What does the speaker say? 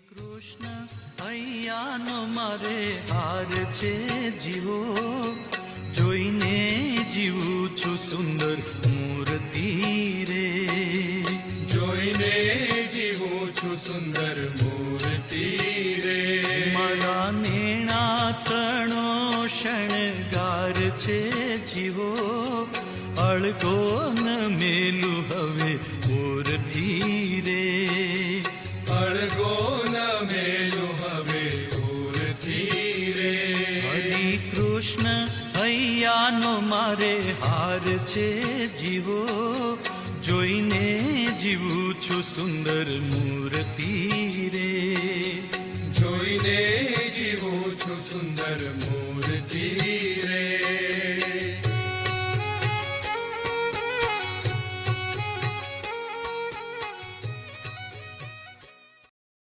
કૃષ્ણ હૈયાનો મારે હાર છે જીવો, જોઈને જીવું છું સુંદર મૂર્તિ રે. જોઈને જીવું છું સુંદર મૂર્તિ રે. મારા નેણા ત્રણો શણગાર છે જીવો, અળગો ન મેલું હવે ઓરથી રે. અળગો ન મેલું હવે ઓરથી રે. હરિ કૃષ્ણ હૈયાનો મારે હાર છે જીવો, જોઈને જીવું છું સુંદર મૂર્તિ